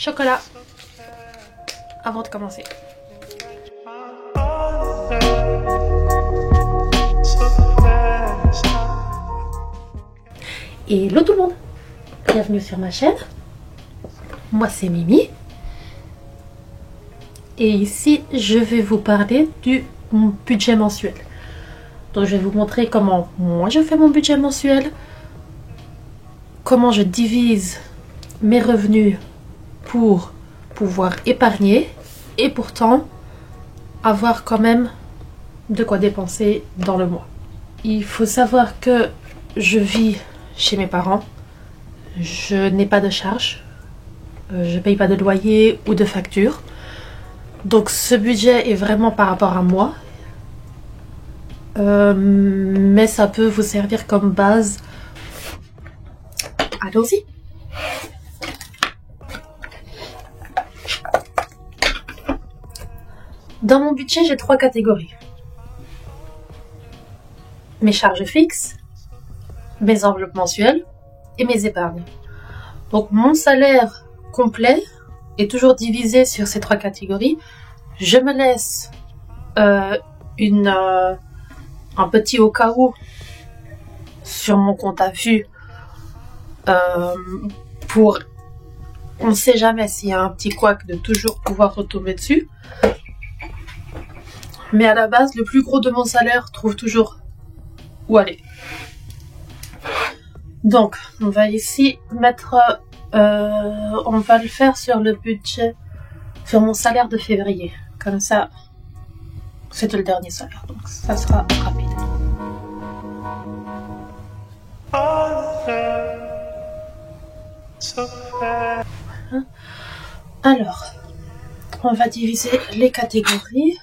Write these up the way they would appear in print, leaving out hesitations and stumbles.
chocolat avant de commencer. Hello tout le monde, bienvenue sur ma chaîne. Moi c'est Mimi et ici je vais vous parler du budget mensuel. Donc je vais vous montrer comment moi je fais mon budget mensuel, comment je divise mes revenus pour pouvoir épargner et pourtant avoir quand même de quoi dépenser dans le mois. Il faut savoir que je vis chez mes parents, je n'ai pas de charges, je paye pas de loyer ou de facture, donc ce budget est vraiment par rapport à moi, mais ça peut vous servir comme base. Allons-y. Dans mon budget, j'ai 3 catégories. Mes charges fixes, mes enveloppes mensuelles et mes épargnes. Donc mon salaire complet est toujours divisé sur ces 3 catégories. Je me laisse un petit au cas où sur mon compte à vue pour, on ne sait jamais s'il y a un petit couac, de toujours pouvoir retomber dessus. Mais à la base, le plus gros de mon salaire trouve toujours où aller. Donc, on va ici mettre, on va le faire sur le budget, sur mon salaire de février. Comme ça, c'est le dernier salaire, donc ça sera rapide. Alors, on va diviser les catégories.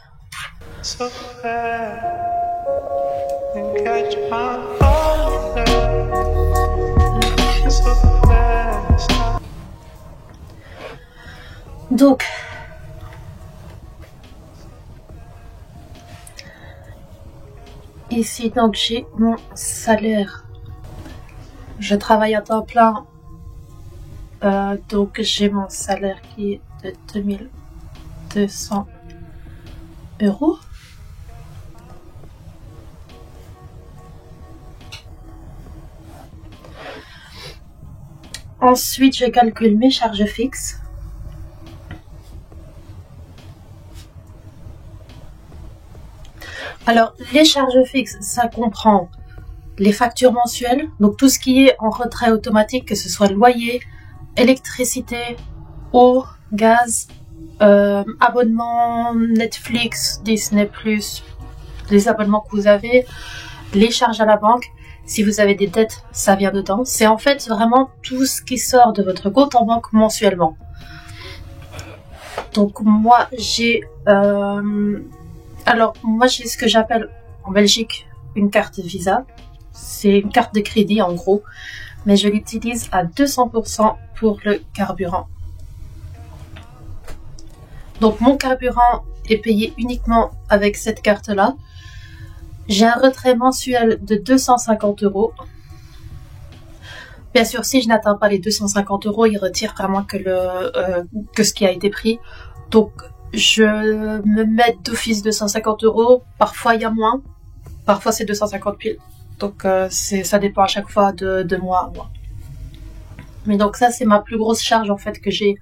Donc, ici donc j'ai mon salaire. Je travaille à temps plein, donc j'ai mon salaire qui est de 2200 €. Ensuite, je calcule mes charges fixes. Alors, les charges fixes, ça comprend les factures mensuelles, donc tout ce qui est en retrait automatique, que ce soit loyer, électricité, eau, gaz, abonnement Netflix, Disney+, les abonnements que vous avez, les charges à la banque. Si vous avez des dettes, ça vient dedans. C'est en fait vraiment tout ce qui sort de votre compte en banque mensuellement. Donc moi j'ai j'ai ce que j'appelle en Belgique une carte Visa. C'est une carte de crédit en gros, mais je l'utilise à 200% pour le carburant. Donc mon carburant est payé uniquement avec cette carte-là. J'ai un retrait mensuel de 250 €. Bien sûr, si je n'atteins pas les 250 €, il retire vraiment que ce qui a été pris. Donc, je me mets d'office 250 €. Parfois, il y a moins. Parfois, c'est 250 piles. Donc, ça dépend à chaque fois de mois à mois. Mais donc, ça, c'est ma plus grosse charge, en fait, que j'ai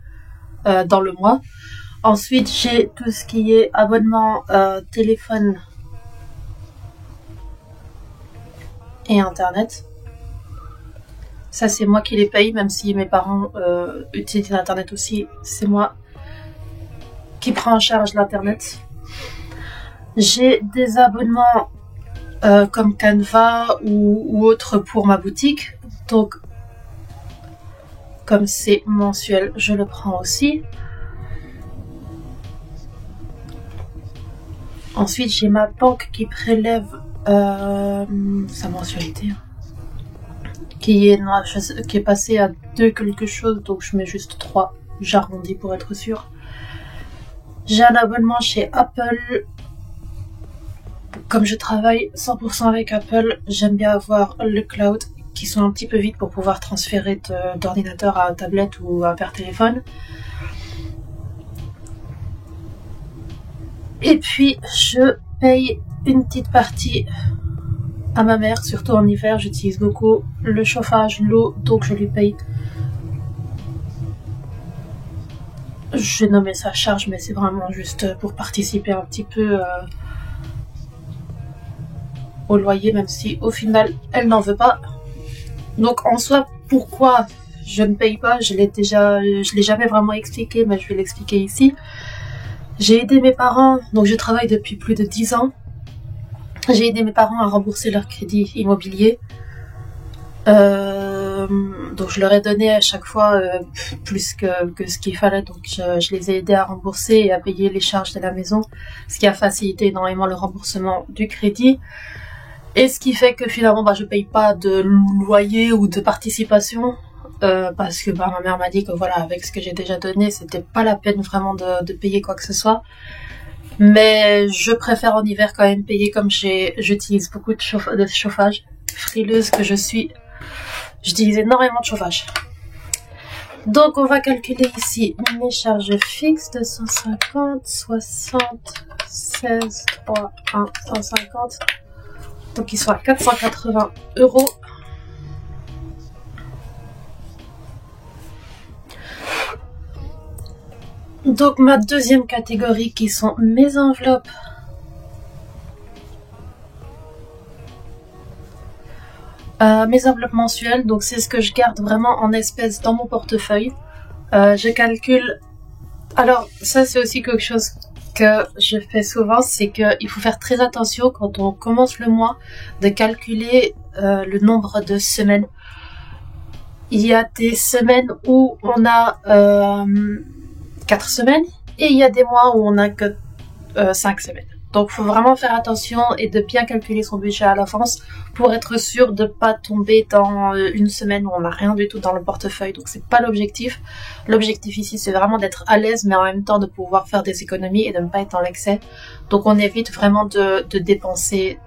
dans le mois. Ensuite, j'ai tout ce qui est abonnement téléphone et internet. Ça c'est moi qui les paye, même si mes parents utilisent internet aussi, c'est moi qui prends en charge l'internet. J'ai des abonnements comme Canva ou autres pour ma boutique, donc comme c'est mensuel, je le prends aussi. Ensuite, j'ai ma banque qui prélève sa mensualité, qui est passée à 2 quelque chose, donc je mets juste 3, j'arrondis pour être sûr. J'ai un abonnement chez Apple. Comme je travaille 100% avec Apple, j'aime bien avoir le cloud qui sont un petit peu vides pour pouvoir transférer d'ordinateur à tablette ou à par téléphone. Et puis je paye une petite partie à ma mère, surtout en hiver. J'utilise beaucoup le chauffage, l'eau, donc je lui paye. J'ai nommé ça charge, mais c'est vraiment juste pour participer un petit peu au loyer, même si au final elle n'en veut pas. Donc en soi, pourquoi je ne paye pas, je l'ai jamais vraiment expliqué, mais je vais l'expliquer ici. J'ai aidé mes parents, donc je travaille depuis plus de 10 ans. J'ai aidé mes parents à rembourser leur crédit immobilier. Donc je leur ai donné à chaque fois plus que ce qu'il fallait, donc je les ai aidés à rembourser et à payer les charges de la maison, ce qui a facilité énormément le remboursement du crédit. Et ce qui fait que finalement je paye pas de loyer ou de participation, parce que ma mère m'a dit que voilà, avec ce que j'ai déjà donné, c'était pas la peine vraiment de payer quoi que ce soit. Mais je préfère en hiver quand même payer, comme j'utilise beaucoup de chauffage. Frileuse que je suis, j'utilise énormément de chauffage. Donc on va calculer ici mes charges fixes, 250, 60, 16, 3, 1, 150. Donc ils sont à 480 €. Donc ma deuxième catégorie qui sont mes enveloppes. Mes enveloppes mensuelles, donc c'est ce que je garde vraiment en espèces dans mon portefeuille. Je calcule. Alors ça c'est aussi quelque chose que je fais souvent, c'est qu'il faut faire très attention quand on commence le mois de calculer le nombre de semaines. Il y a des semaines où on a 4 semaines et il y a des mois où on n'a que 5 semaines. Donc il faut vraiment faire attention et de bien calculer son budget à l'avance pour être sûr de ne pas tomber dans une semaine où on n'a rien du tout dans le portefeuille. Donc c'est pas l'objectif. L'objectif ici c'est vraiment d'être à l'aise, mais en même temps de pouvoir faire des économies et de ne pas être dans l'excès. Donc on évite vraiment de dépenser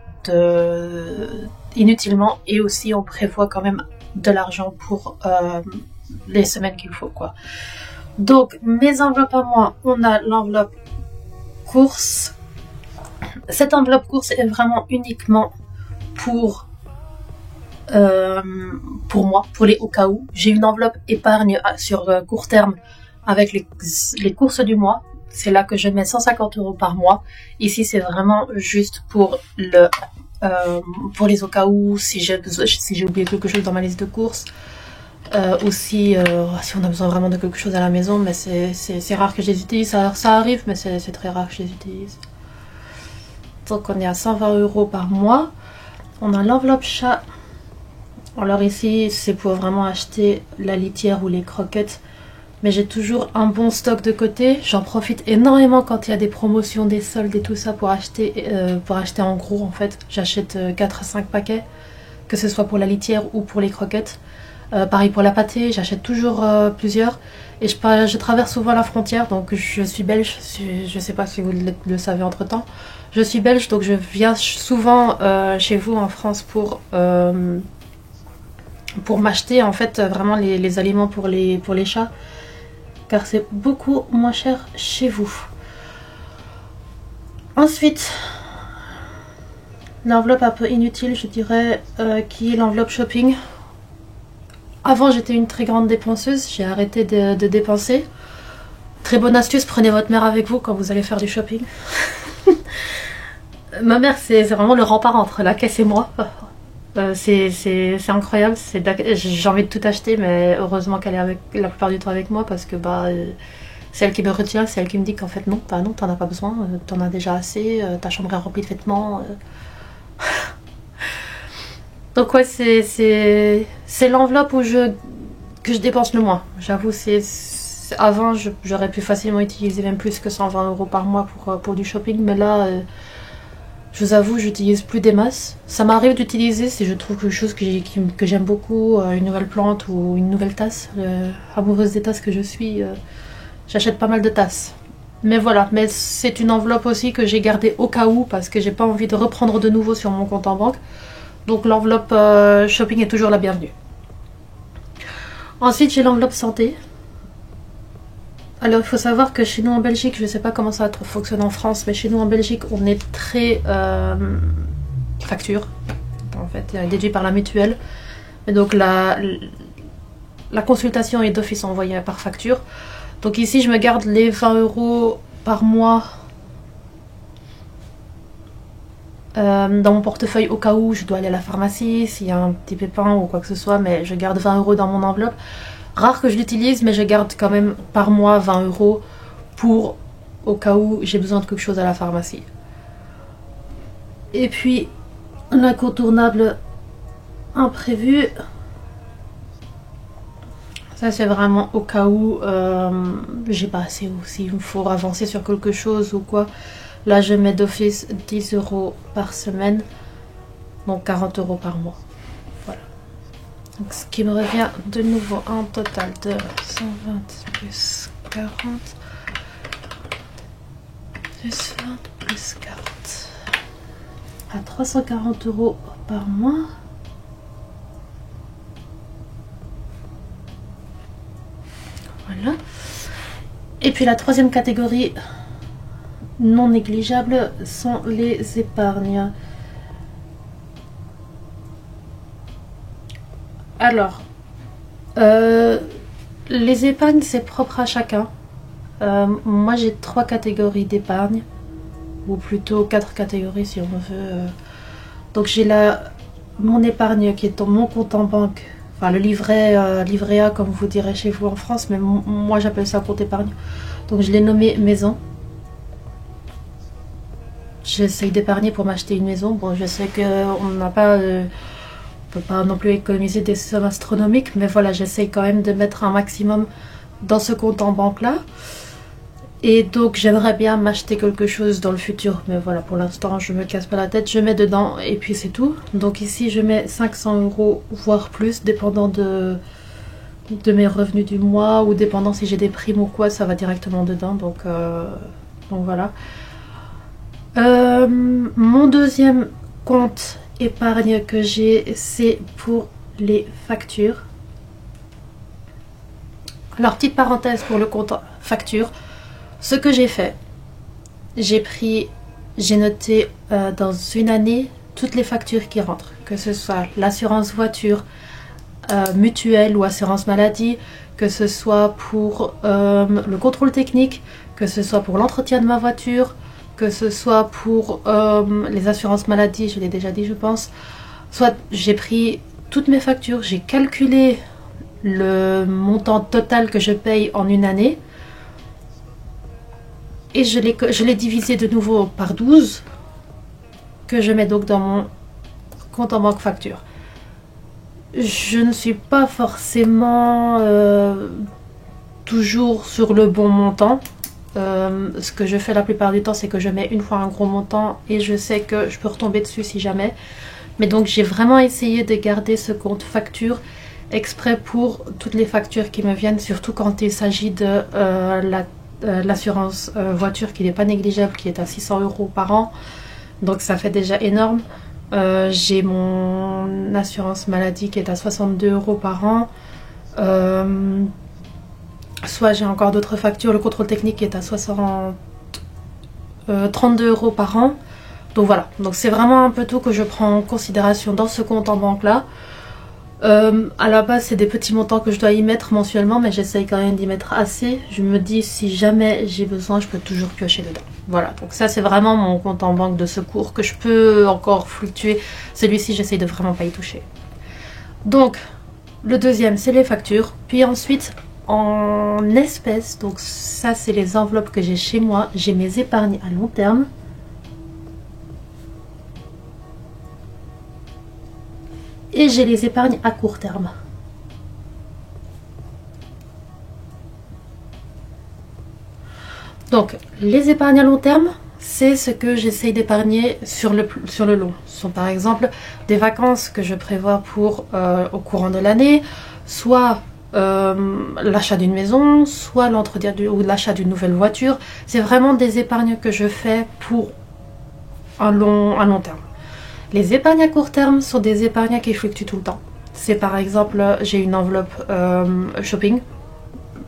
inutilement, et aussi on prévoit quand même de l'argent pour les semaines qu'il faut, quoi. Donc mes enveloppes à moi, on a l'enveloppe course. Cette enveloppe course est vraiment uniquement pour moi, pour les au cas où. J'ai une enveloppe épargne sur court terme avec les courses du mois. C'est là que je mets 150 € par mois. Ici c'est vraiment juste pour les au cas où, si j'ai oublié quelque chose dans ma liste de courses. Aussi si on a besoin vraiment de quelque chose à la maison, mais c'est rare que je les utilise. Ça arrive, mais c'est très rare que je les utilise. Donc on est à 120 € par mois. On a l'enveloppe chat. Alors ici c'est pour vraiment acheter la litière ou les croquettes, mais j'ai toujours un bon stock de côté. J'en profite énormément quand il y a des promotions, des soldes et tout ça pour acheter en gros en fait. J'achète 4 à 5 paquets, que ce soit pour la litière ou pour les croquettes. Pareil pour la pâtée, j'achète toujours plusieurs. Et je traverse souvent la frontière, donc je suis belge, je sais pas si vous le savez entre temps. Je suis belge, donc je viens souvent chez vous en France pour m'acheter en fait vraiment les aliments pour les chats, car c'est beaucoup moins cher chez vous. Ensuite, l'enveloppe un peu inutile, je dirais, qui est l'enveloppe shopping. Avant j'étais une très grande dépenseuse, j'ai arrêté de dépenser. Très bonne astuce, prenez votre mère avec vous quand vous allez faire du shopping. Ma mère c'est vraiment le rempart entre la caisse et moi. C'est incroyable, j'ai envie de tout acheter, mais heureusement qu'elle est la plupart du temps avec moi, parce que c'est elle qui me retient, c'est elle qui me dit qu'en fait non, t'en as pas besoin, t'en as déjà assez, ta chambre est remplie de vêtements. Donc ouais, c'est l'enveloppe que je dépense le moins. J'avoue, avant j'aurais pu facilement utiliser même plus que 120 € par mois pour du shopping, mais là je vous avoue, j'utilise plus des masses. Ça m'arrive d'utiliser si je trouve quelque chose que j'aime beaucoup, une nouvelle plante ou une nouvelle tasse. Amoureuse des tasses que je suis, j'achète pas mal de tasses. Mais voilà, mais c'est une enveloppe aussi que j'ai gardée au cas où, parce que j'ai pas envie de reprendre de nouveau sur mon compte en banque. Donc l'enveloppe shopping est toujours la bienvenue. Ensuite, j'ai l'enveloppe santé. Alors, il faut savoir que chez nous en Belgique, je ne sais pas comment ça fonctionne en France, mais chez nous en Belgique, on est très facture. En fait, déduit par la mutuelle. Et donc, la consultation est d'office envoyée par facture. Donc ici, je me garde les 20 € par mois dans mon portefeuille au cas où je dois aller à la pharmacie, s'il y a un petit pépin ou quoi que ce soit, mais je garde 20 € dans mon enveloppe. Rare que je l'utilise, mais je garde quand même par mois 20 € pour au cas où j'ai besoin de quelque chose à la pharmacie. Et puis, l'incontournable imprévu, ça c'est vraiment au cas où j'ai pas assez ou s'il me faut avancer sur quelque chose ou quoi. Là, je mets d'office 10 € par semaine, donc 40 € par mois. Voilà. Donc, ce qui me revient de nouveau un total de 120 plus 40 plus 20 plus 40 à 340 € par mois. Voilà. Et puis la troisième catégorie non négligeable sont les épargnes. Alors, les épargnes, c'est propre à chacun. Moi, j'ai 3 catégories d'épargne, ou plutôt 4 catégories si on veut. Donc, j'ai mon épargne qui est dans mon compte en banque, enfin le livret A, comme vous direz chez vous en France, mais moi j'appelle ça compte épargne. Donc, je l'ai nommé maison. J'essaye d'épargner pour m'acheter une maison. Bon, je sais qu'on n'a pas, on peut pas non plus économiser des sommes astronomiques, mais voilà, j'essaye quand même de mettre un maximum dans ce compte en banque là. Et donc j'aimerais bien m'acheter quelque chose dans le futur, mais voilà, pour l'instant je me casse pas la tête, je mets dedans et puis c'est tout. Donc ici je mets 500 € voire plus, dépendant de mes revenus du mois, ou dépendant si j'ai des primes ou quoi, ça va directement dedans. Donc voilà. Mon deuxième compte épargne que j'ai, c'est pour les factures. Alors, petite parenthèse pour le compte facture. Ce que j'ai fait, j'ai noté dans une année toutes les factures qui rentrent, que ce soit l'assurance voiture, mutuelle ou assurance maladie, que ce soit pour le contrôle technique, que ce soit pour l'entretien de ma voiture, que ce soit pour les assurances maladie, je l'ai déjà dit je pense. Soit j'ai pris toutes mes factures, j'ai calculé le montant total que je paye en une année et je l'ai divisé de nouveau par 12 que je mets donc dans mon compte en banque facture. Je ne suis pas forcément toujours sur le bon montant. Ce que je fais la plupart du temps, c'est que je mets une fois un gros montant et je sais que je peux retomber dessus si jamais. Mais donc j'ai vraiment essayé de garder ce compte facture exprès pour toutes les factures qui me viennent, surtout quand il s'agit de l'assurance voiture qui n'est pas négligeable, qui est à 600 € par an. Donc ça fait déjà énorme. J'ai mon assurance maladie qui est à 62 € par an. Soit j'ai encore d'autres factures, le contrôle technique qui est à 32 € par an. Donc voilà, donc c'est vraiment un peu tout que je prends en considération dans ce compte en banque là. À la base c'est des petits montants que je dois y mettre mensuellement, mais j'essaye quand même d'y mettre assez. Je me dis si jamais j'ai besoin, je peux toujours piocher dedans. Voilà, donc ça c'est vraiment mon compte en banque de secours que je peux encore fluctuer. Celui-ci j'essaye de vraiment pas y toucher. Donc le deuxième c'est les factures, puis ensuite en espèces, donc ça c'est les enveloppes que j'ai chez moi, j'ai mes épargnes à long terme. Et j'ai les épargnes à court terme. Donc les épargnes à long terme, c'est ce que j'essaye d'épargner sur le long. Ce sont par exemple des vacances que je prévois pour au courant de l'année, soit l'achat d'une maison, soit l'entretien ou l'achat d'une nouvelle voiture. C'est vraiment des épargnes que je fais pour un long terme. Les épargnes à court terme sont des épargnes qui fluctuent tout le temps. C'est par exemple, j'ai une enveloppe shopping,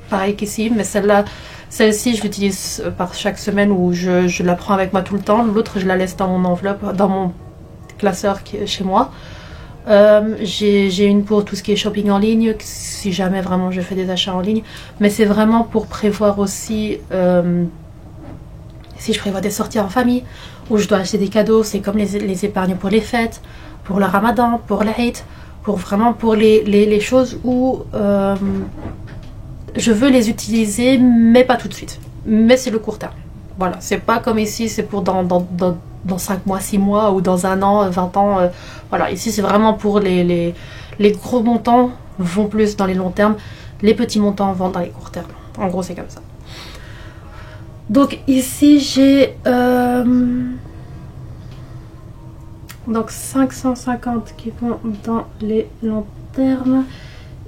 pareil qu'ici, mais celle-ci je l'utilise par chaque semaine où je la prends avec moi tout le temps. L'autre je la laisse dans mon enveloppe, dans mon classeur qui est chez moi. J'ai une pour tout ce qui est shopping en ligne, si jamais vraiment je fais des achats en ligne, mais c'est vraiment pour prévoir aussi si je prévois des sorties en famille, où je dois acheter des cadeaux, c'est comme les épargnes pour les fêtes, pour le ramadan, pour l'Aïd, pour vraiment pour les choses où je veux les utiliser, mais pas tout de suite. Mais c'est le court terme. Voilà, c'est pas comme ici, c'est pour dans 5 mois, 6 mois, ou dans un an, 20 ans. Voilà, ici c'est vraiment pour les gros montants vont plus dans les longs termes, les petits montants vont dans les courts termes. En gros, c'est comme ça. Donc ici j'ai donc 550 qui vont dans les longs termes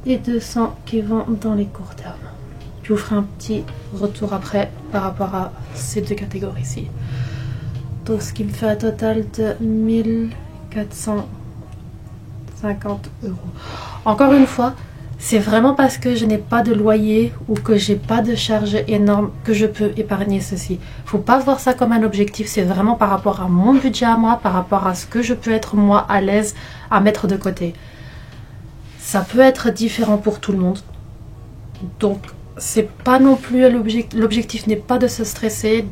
et 200 qui vont dans les courts termes. Je vous ferai un petit retour après par rapport à ces deux catégories-ci. Donc ce qui me fait un total de 1450 €. Encore une fois, c'est vraiment parce que je n'ai pas de loyer ou que j'ai pas de charges énormes que je peux épargner ceci. Faut pas voir ça comme un objectif, c'est vraiment par rapport à mon budget à moi, par rapport à ce que je peux être moi à l'aise à mettre de côté. Ça peut être différent pour tout le monde. Donc c'est pas non plus l'objectif n'est pas de se stresser,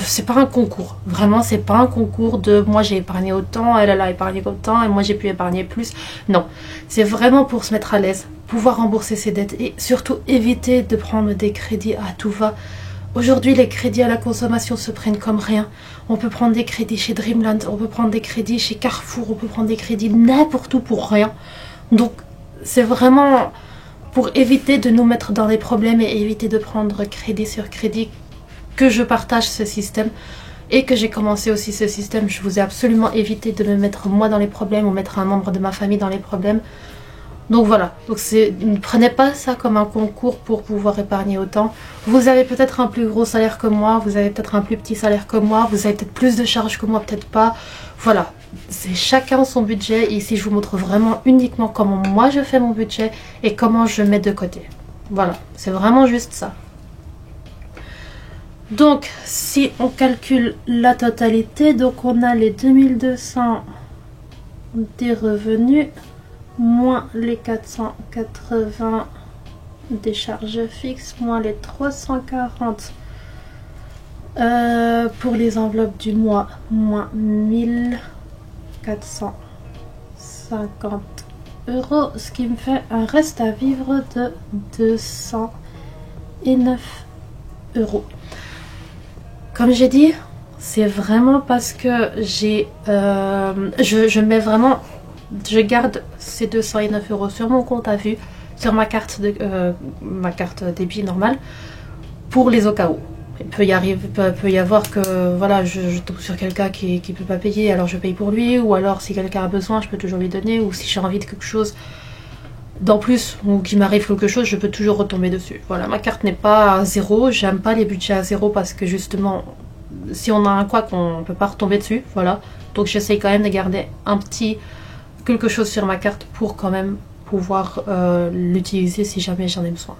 c'est pas un concours, vraiment c'est pas un concours de moi j'ai épargné autant, elle a épargné autant et moi j'ai pu épargner plus. Non, c'est vraiment pour se mettre à l'aise, pouvoir rembourser ses dettes et surtout éviter de prendre des crédits à tout va. Aujourd'hui les crédits à la consommation se prennent comme rien. On peut prendre des crédits chez Dreamland, on peut prendre des crédits chez Carrefour, on peut prendre des crédits n'importe où pour rien. Donc c'est vraiment pour éviter de nous mettre dans des problèmes et éviter de prendre crédit sur crédit que je partage ce système et que j'ai commencé aussi ce système. Je vous ai absolument évité de me mettre moi dans les problèmes ou mettre un membre de ma famille dans les problèmes. Donc voilà, donc ne prenez pas ça comme un concours pour pouvoir épargner autant. Vous avez peut-être un plus gros salaire que moi, vous avez peut-être un plus petit salaire que moi, vous avez peut-être plus de charges que moi, peut-être pas. Voilà, c'est chacun son budget et ici je vous montre vraiment uniquement comment moi je fais mon budget et comment je mets de côté. Voilà, c'est vraiment juste ça. Donc si on calcule la totalité, donc on a les 2200 des revenus moins les 480 des charges fixes moins les 340 pour les enveloppes du mois moins 1450 €, ce qui me fait un reste à vivre de 209 €. Comme j'ai dit, c'est vraiment parce que j'ai je mets vraiment, je garde ces 209 € sur mon compte à vue, sur ma carte débit normale, pour les au cas où. Il peut y avoir que voilà, je tombe sur quelqu'un qui peut pas payer, alors je paye pour lui, ou alors si quelqu'un a besoin, je peux toujours lui donner, ou si j'ai envie de quelque chose d'en plus, ou qu'il m'arrive quelque chose, je peux toujours retomber dessus. Voilà, ma carte n'est pas à zéro, j'aime pas les budgets à zéro parce que justement, si on a un quoi qu'on peut pas retomber dessus, voilà. Donc j'essaye quand même de garder un petit quelque chose sur ma carte pour quand même pouvoir l'utiliser si jamais j'en ai besoin.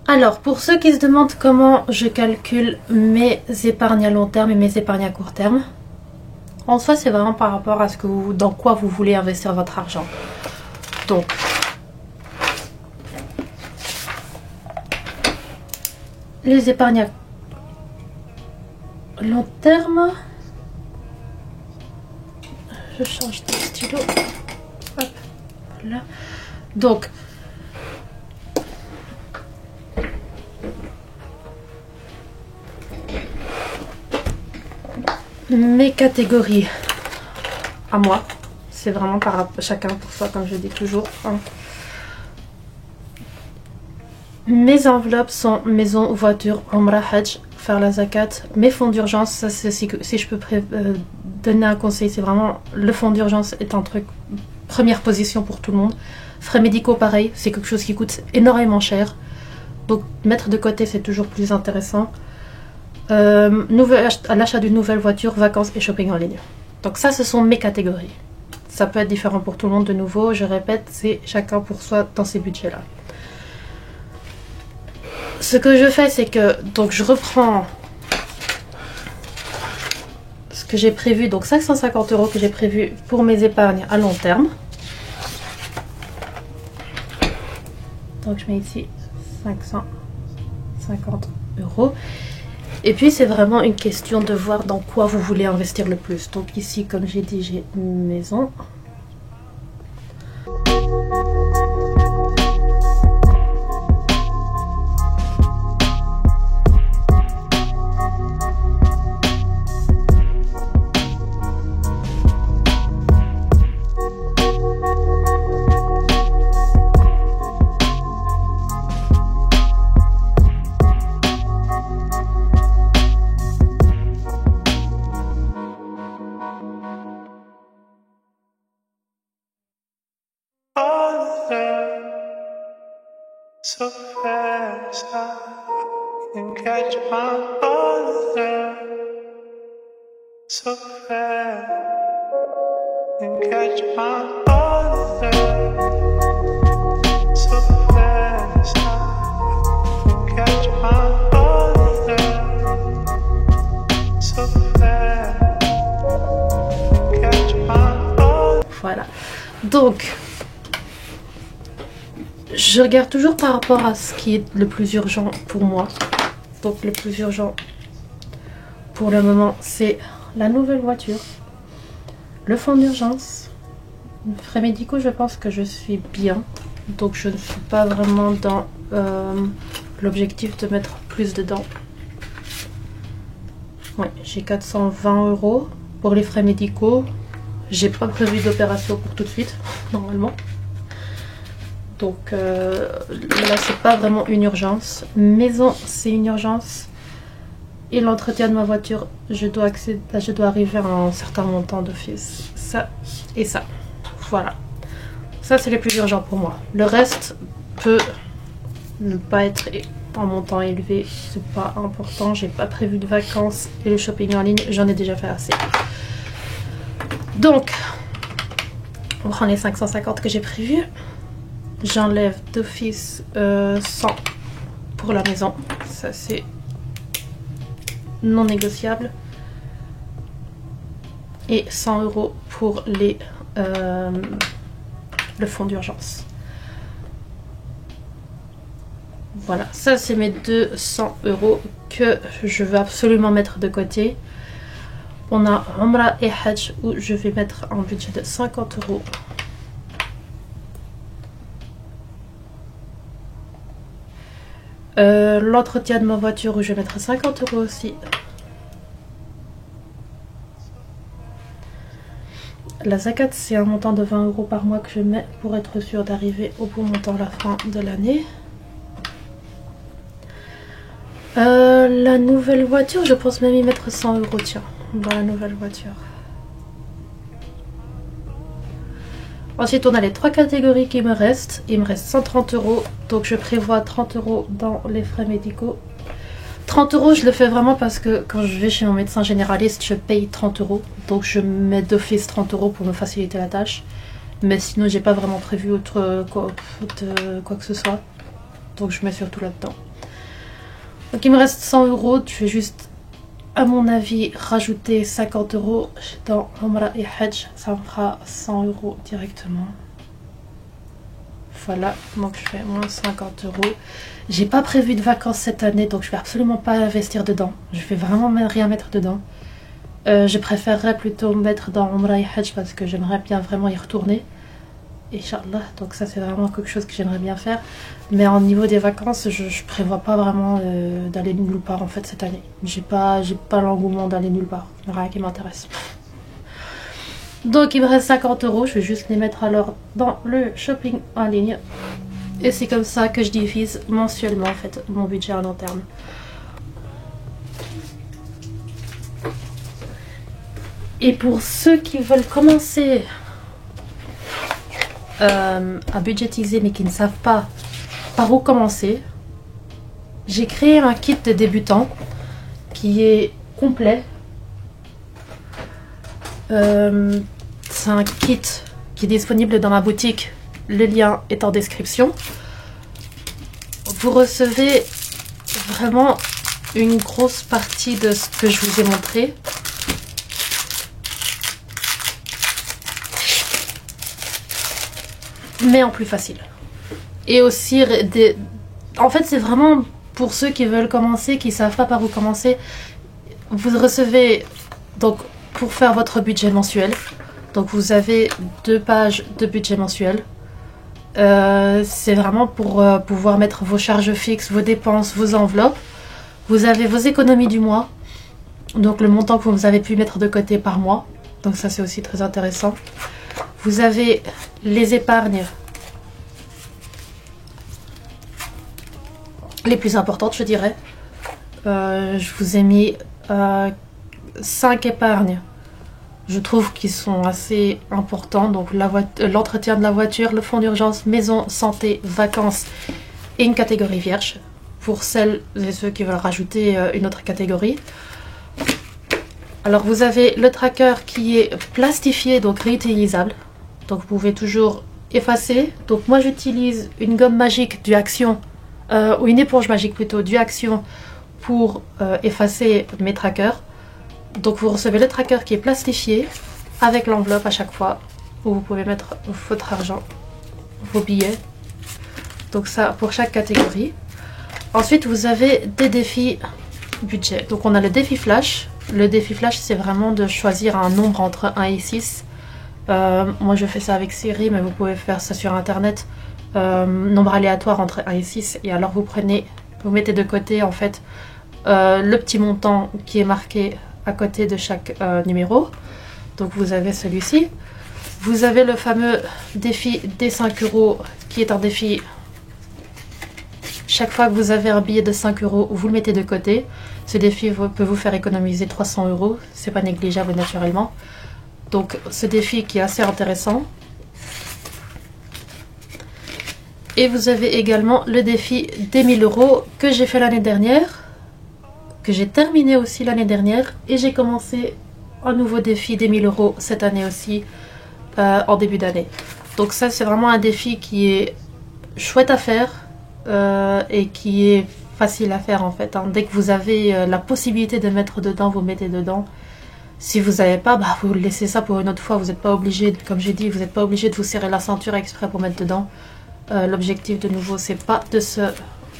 Alors, pour ceux qui se demandent comment je calcule mes épargnes à long terme et mes épargnes à court terme, en soi, c'est vraiment par rapport à dans quoi vous voulez investir votre argent. Donc, les épargnes à long terme, je change de stylo. Hop, voilà. Donc, mes catégories à moi, c'est vraiment par chacun pour soi, comme je dis toujours. Mes enveloppes sont maison, voiture, Umrah, Hajj, faire la zakat, mes fonds d'urgence. Ça, si je peux donner un conseil, c'est vraiment le fonds d'urgence est un truc première position pour tout le monde. Frais médicaux, pareil, c'est quelque chose qui coûte énormément cher, donc mettre de côté c'est toujours plus intéressant. l'achat d'une nouvelle voiture, vacances et shopping en ligne. Donc ça, ce sont mes catégories. Ça peut être différent pour tout le monde de nouveau. Je répète, c'est chacun pour soi dans ces budgets-là. Ce que je fais, c'est que donc je reprends ce que j'ai prévu, donc 550 € que j'ai prévu pour mes épargnes à long terme. Donc je mets ici 550 €. Et puis c'est vraiment une question de voir dans quoi vous voulez investir le plus. Donc ici, comme j'ai dit, j'ai une maison. So fast I can catch my breath. So fast I can catch my breath. So fast I can catch my breath. So fast I can catch my breath. Voilà. Donc je regarde toujours par rapport à ce qui est le plus urgent pour moi. Donc le plus urgent pour le moment, c'est la nouvelle voiture, le fonds d'urgence, les frais médicaux. Je pense que je suis bien. Donc je ne suis pas vraiment dans l'objectif de mettre plus dedans. Ouais, j'ai 420 € pour les frais médicaux. J'ai pas prévu d'opération pour tout de suite, normalement. Donc là, c'est pas vraiment une urgence. Maison, c'est une urgence. Et l'entretien de ma voiture, je dois arriver à un certain montant d'office. Ça et ça. Voilà. Ça, c'est les plus urgents pour moi. Le reste peut ne pas être en montant élevé. C'est pas important. J'ai pas prévu de vacances. Et le shopping en ligne, j'en ai déjà fait assez. Donc, on prend les 550 que j'ai prévus. J'enlève d'office 100 pour la maison. Ça, c'est non négociable. Et 100 € pour le fonds d'urgence. Voilà, ça c'est mes 200 € que je veux absolument mettre de côté. On a Umrah et Hajj où je vais mettre un budget de 50 €. L'entretien de ma voiture où je vais mettre 50 € aussi. La zakat, c'est un montant de 20 € par mois que je mets pour être sûr d'arriver au bon montant à la fin de l'année. La nouvelle voiture, je pense même y mettre 100 € tiens, dans la nouvelle voiture. Ensuite, on a les trois catégories qui me restent. Il me reste 130 €, donc je prévois 30 € dans les frais médicaux. 30 €, je le fais vraiment parce que quand je vais chez mon médecin généraliste, je paye 30 €. Donc je mets d'office 30 € pour me faciliter la tâche. Mais sinon, j'ai pas vraiment prévu quoi que ce soit. Donc je mets surtout là-dedans. Donc il me reste 100 €. Je vais juste, à mon avis, rajouter 50 € dans Umrah et Hajj. Ça me fera 100 € directement. Voilà, donc je fais moins 50 €. J'ai pas prévu de vacances cette année, donc je vais absolument pas investir dedans. Je vais vraiment rien mettre dedans. Je préférerais plutôt mettre dans Umrah et Hajj parce que j'aimerais bien vraiment y retourner. Inch'Allah, donc ça c'est vraiment quelque chose que j'aimerais bien faire. Mais au niveau des vacances, je prévois pas vraiment d'aller nulle part en fait cette année. J'ai pas l'engouement d'aller nulle part, rien qui m'intéresse. Donc il me reste 50 €, je vais juste les mettre alors dans le shopping en ligne. Et c'est comme ça que je divise mensuellement en fait mon budget à long terme. Et pour ceux qui veulent commencer à budgétiser mais qui ne savent pas par où commencer, j'ai créé un kit de débutants qui est complet. C'est un kit qui est disponible dans ma boutique. Le lien est en description. Vous recevez vraiment une grosse partie de ce que je vous ai montré. Mais en plus facile. Et aussi, en fait, c'est vraiment pour ceux qui veulent commencer, qui ne savent pas par où commencer. Vous recevez, donc, pour faire votre budget mensuel. Donc, vous avez 2 pages de budget mensuel. C'est vraiment pour pouvoir mettre vos charges fixes, vos dépenses, vos enveloppes. Vous avez vos économies du mois. Donc, le montant que vous avez pu mettre de côté par mois. Donc, ça, c'est aussi très intéressant. Vous avez les épargnes les plus importantes, je dirais. Je vous ai mis 5 épargnes. Je trouve qu'ils sont assez importants. Donc l'entretien de la voiture, le fonds d'urgence, maison, santé, vacances et une catégorie vierge. Pour celles et ceux qui veulent rajouter une autre catégorie. Alors vous avez le tracker qui est plastifié, donc réutilisable. Donc vous pouvez toujours effacer. Donc moi j'utilise une gomme magique du Action, ou une éponge magique plutôt du Action pour effacer mes trackers. Donc vous recevez le tracker qui est plastifié avec l'enveloppe à chaque fois où vous pouvez mettre votre argent, vos billets. Donc ça pour chaque catégorie. Ensuite vous avez des défis budget. Donc on a le défi flash. Le défi flash c'est vraiment de choisir un nombre entre 1 et 6. Moi je fais ça avec Siri, mais vous pouvez faire ça sur internet. Nombre aléatoire entre 1 et 6. Et alors vous mettez de côté en fait le petit montant qui est marqué à côté de chaque numéro. Donc vous avez celui-ci. Vous avez le fameux défi des 5 € qui est un défi. Chaque fois que vous avez un billet de 5 €, vous le mettez de côté. Ce défi peut vous faire économiser 300 €. C'est pas négligeable naturellement. Donc ce défi qui est assez intéressant. Et vous avez également le défi des 1000 € que j'ai fait l'année dernière. Que j'ai terminé aussi l'année dernière. Et j'ai commencé un nouveau défi des 1000 € cette année aussi. En début d'année. Donc ça c'est vraiment un défi qui est chouette à faire. Et qui est facile à faire en fait. Dès que vous avez la possibilité de mettre dedans, vous mettez dedans. Si vous n'avez pas, vous laissez ça pour une autre fois. Vous n'êtes pas obligé, comme j'ai dit, vous n'êtes pas obligé de vous serrer la ceinture exprès pour mettre dedans. L'objectif de nouveau, c'est pas de se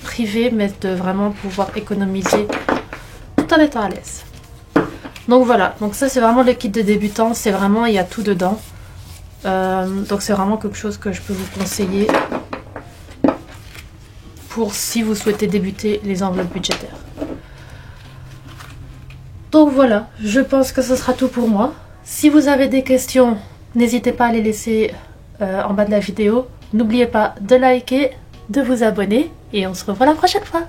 priver, mais de vraiment pouvoir économiser tout en étant à l'aise. Donc voilà, donc ça c'est vraiment le kit de débutant. C'est vraiment, il y a tout dedans. Donc c'est vraiment quelque chose que je peux vous conseiller pour si vous souhaitez débuter les enveloppes budgétaires. Donc voilà, je pense que ce sera tout pour moi. Si vous avez des questions, n'hésitez pas à les laisser en bas de la vidéo. N'oubliez pas de liker, de vous abonner et on se revoit la prochaine fois.